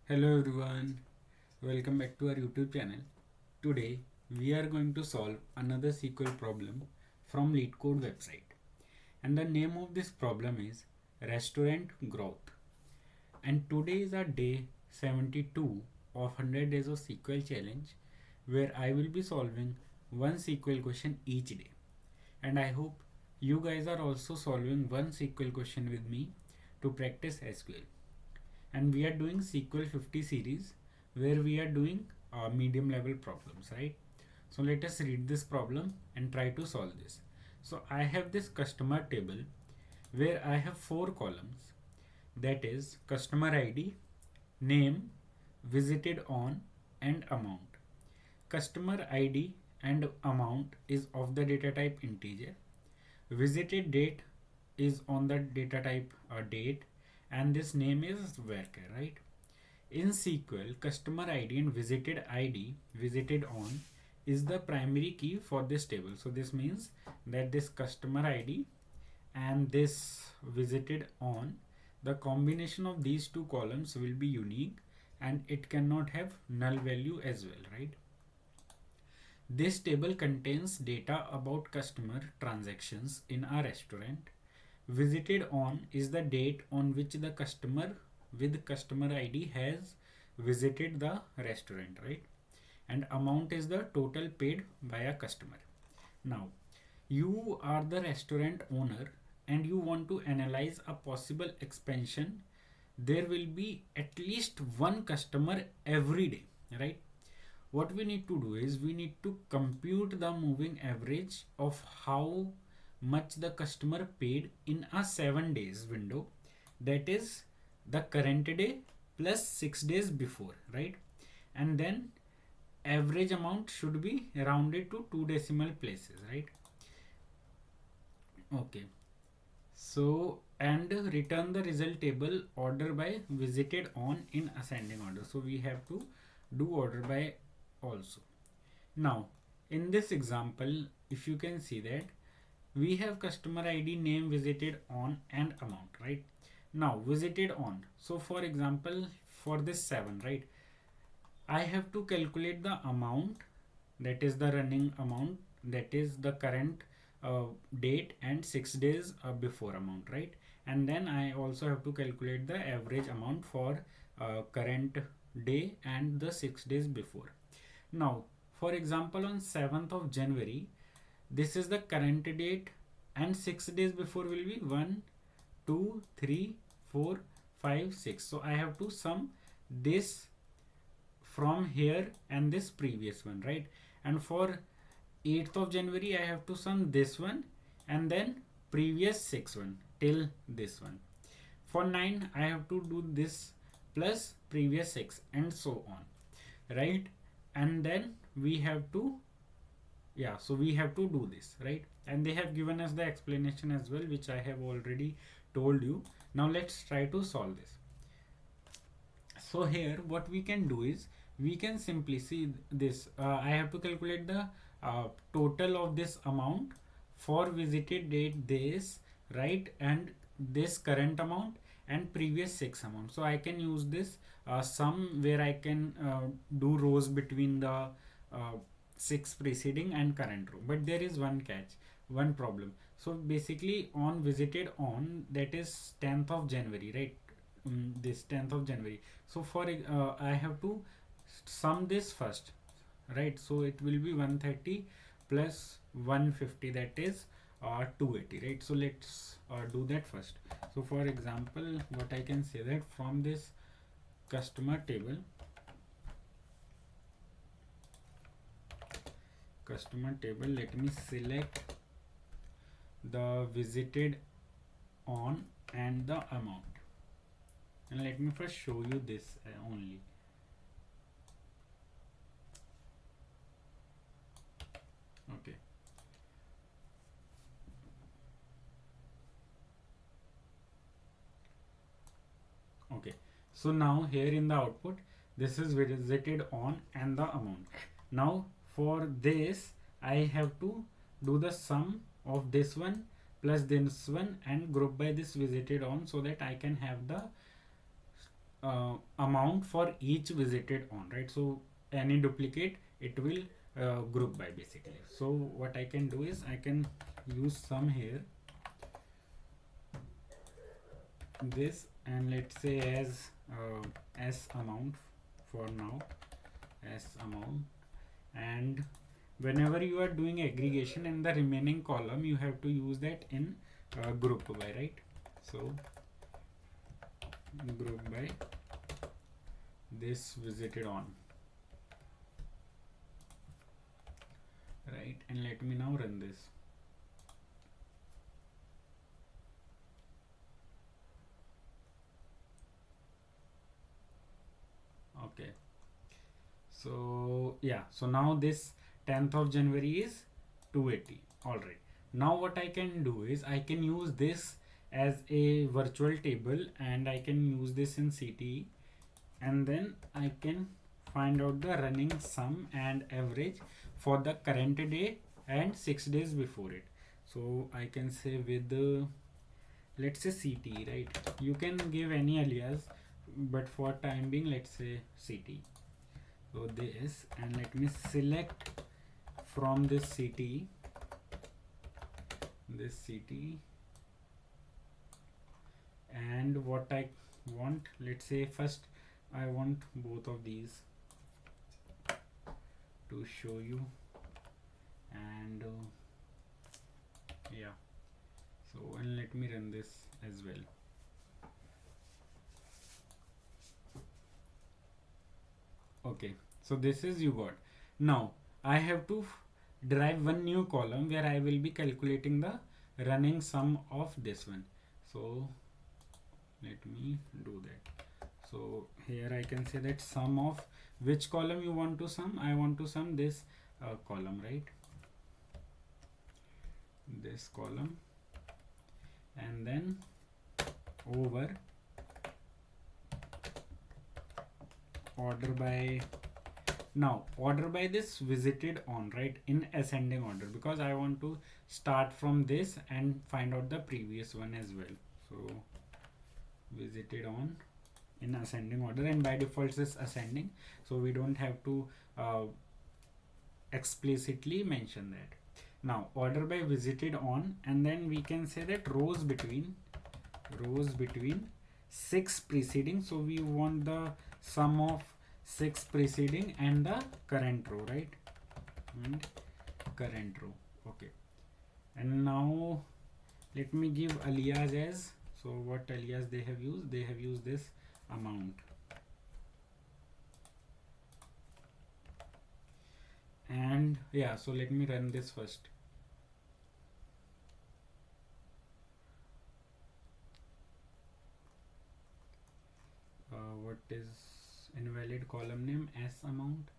Hello everyone, welcome back to our YouTube channel. Today we are going to solve another SQL problem from LeetCode website. And the name of this problem is Restaurant Growth. And today is our day 72 of 100 days of SQL challenge, where I will be solving one SQL question each day. And I hope you guys are also solving one SQL question with me to practice SQL. And we are doing SQL 50 series where we are doing medium level problems, right? So let us read this problem and try to solve this. So I have this customer table where I have four columns, that is customer ID, name, visited on, and amount. Customer ID and amount is of the data type integer. Visited date is on the data type date, and this name is worker, right? In SQL, customer ID and visited on, is the primary key for this table. So this means that this customer ID and this visited on, the combination of these two columns will be unique and it cannot have null value as well, right? This table contains data about customer transactions in a restaurant. Visited on is the date on which the customer with customer ID has visited the restaurant, right? And amount is the total paid by a customer. Now, you are the restaurant owner and you want to analyze a possible expansion. There will be at least one customer every day, right? What we need to do is we need to compute the moving average of how much the customer paid in a 7 days window, that is the current day plus 6 days before, right? And then average amount should be rounded to 2 decimal places, right? Okay, so and return the result table order by visited on in ascending order. So we have to do order by also. Now in this example, if you can see that we have customer ID, name, visited on, and amount, right? Now visited on, so for example for this 7, right, I have to calculate the amount, that is the running amount, that is the current date and 6 days before amount, right? And then I also have to calculate the average amount for current day and the 6 days before. Now for example on 7th of January, this is the current date and 6 days before will be 1 2 3 4 5 6. So I have to sum this from here and this previous one, right? And for 8th of January I have to sum this one and then previous 6 one till this one. For 9 I have to do this plus previous 6 and so on, right? And then we have to, yeah, so we have to do this, right? And they have given us the explanation as well, which I have already told you. Now let's try to solve this. So here what we can do is we can simply see this. I have to calculate the total of this amount for visited date this, right, and this current amount and previous 6 amount. So I can use this sum where I can do rows between the 6 preceding and current row. But there is one catch, one problem. So basically on visited on, that is 10th of January, right? This 10th of January. So for I have to sum this first, right? So it will be 130 plus 150, that is 280, right? So let's do that first. So for example, what I can say that from this customer table, let me select the visited on and the amount, and let me first show you this only. Okay, okay, so now here in the output this is visited on and the amount. Now for this I have to do the sum of this one plus this one and group by this visited on, so that I can have the amount for each visited on, right? So any duplicate it will group by basically. So what I can do is I can use sum here, this, and let's say as s amount for now, s amount. And whenever you are doing aggregation in the remaining column, you have to use that in group by, right? So group by this visited on, right? And let me now run this. Okay, so yeah, so now this 10th of January is 280. All right, now what I can do is I can use this as a virtual table, and I can use this in CTE, and then I can find out the running sum and average for the current day and 6 days before it. So I can say with the, let's say CT, right? You can give any alias, but for time being let's say CT. So this, and let me select from this CT, and what I want, let's say first I want both of these to show you, and yeah, so, and let me run this as well. Okay, so this is you got. Now I have to derive one new column where I will be calculating the running sum of this one. So let me do that. So here I can say that sum of which column you want to sum. I want to sum this column, right? This column, and then over order by, now order by this visited on, right, in ascending order, because I want to start from this and find out the previous one as well. So visited on in ascending order, and by default is ascending, so we don't have to explicitly mention that. Now order by visited on, and then we can say that rows between 6 preceding, so we want the sum of 6 preceding and the current row, right? And current row. Okay, and now let me give alias as, so what alias they have used, they have used this amount, and yeah, so let me run this first. What is invalid column name? S amount.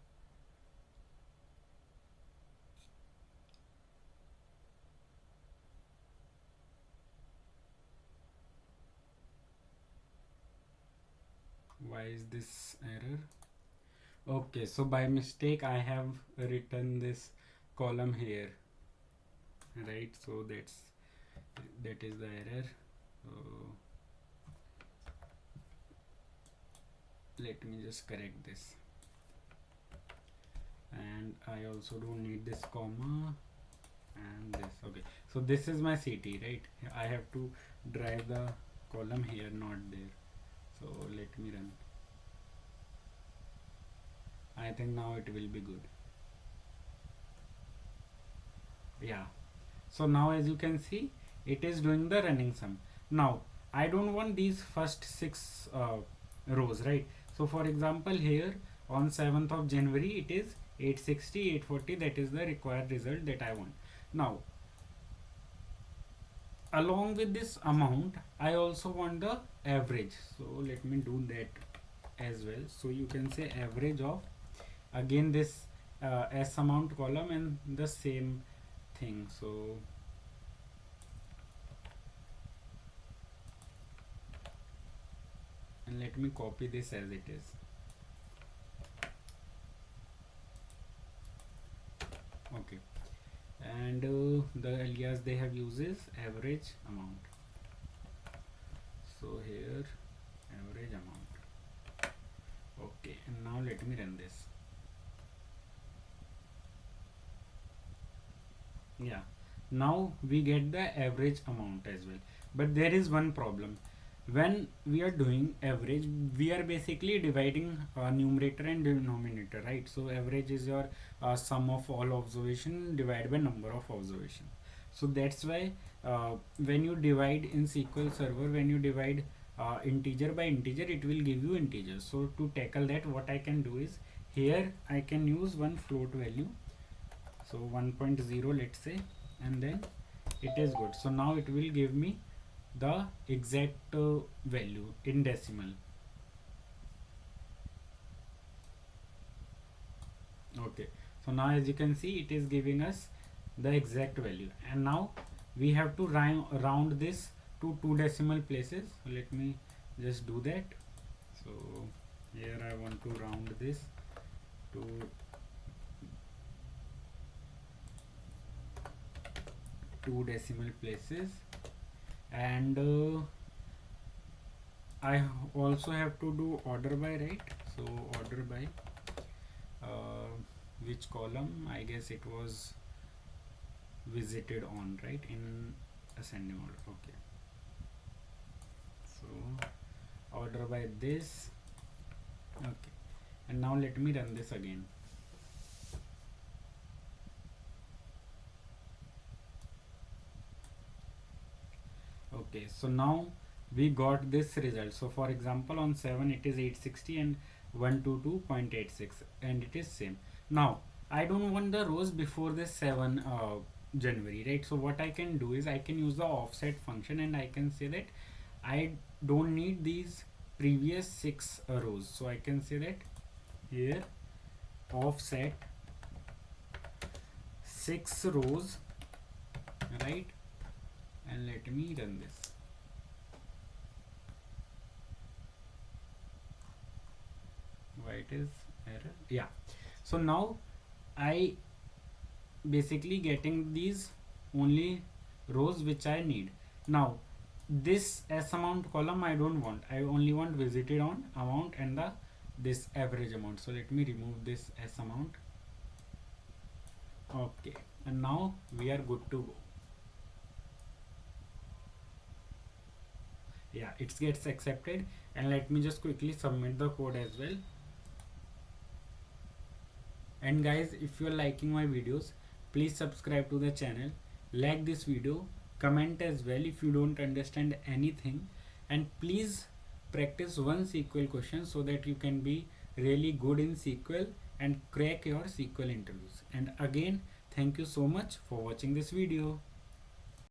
Why is this error? Okay, so by mistake I have written this column here, right? So that is the error. So let me just correct this, and I also don't need this comma and this. Okay, so this is my CT, right? I have to drive the column here, not there. So let me run. I think now it will be good. Yeah, so now as you can see, it is doing the running sum. Now I don't want these first 6 rows, right? So for example, here on 7th of January it is 860, 840, that is the required result that I want. Now along with this amount I also want the average, so let me do that as well. So you can say average of, again this S amount column and the same thing. So and let me copy this as it is. Okay, and the alias they have used is average amount. So here average amount. let me run this. Yeah, now we get the average amount as well, but there is one problem. When we are doing average, we are basically dividing numerator and denominator, right? So average is your sum of all observation divided by number of observation. So that's why when you divide in SQL Server, when you divide integer by integer, it will give you integers. So to tackle that, what I can do is, here I can use one float value, so 1.0 let's say, and then it is good. So now it will give me the exact value in decimal. Okay, so now as you can see, it is giving us the exact value, and now we have to round this to 2 decimal places. So let me just do that. So here I want to round this to 2 decimal places, and I also have to do order by, right? So order by which column? I guess it was visited on, right, in ascending order. Okay, so order by this. Okay, and now let me run this again. Okay, so now we got this result. So for example, on 7 it is 860 and 122.86, and it is same. Now I don't want the rows before this 7 January, right? So what I can do is I can use the offset function, and I can say that I don't need these previous 6 rows. So I can say that here offset 6 rows, right? And let me run this. Why it is error? Yeah, so now I basically getting these only rows which I need. Now this S amount column I don't want, I only want visited on amount and the this average amount. So let me remove this S amount. Okay, and now we are good to go. Yeah, it gets accepted, and let me just quickly submit the code as well. And guys, if you are liking my videos, please subscribe to the channel, like this video, comment as well if you don't understand anything, and please practice one SQL question so that you can be really good in SQL and crack your SQL interviews. And again, thank you so much for watching this video.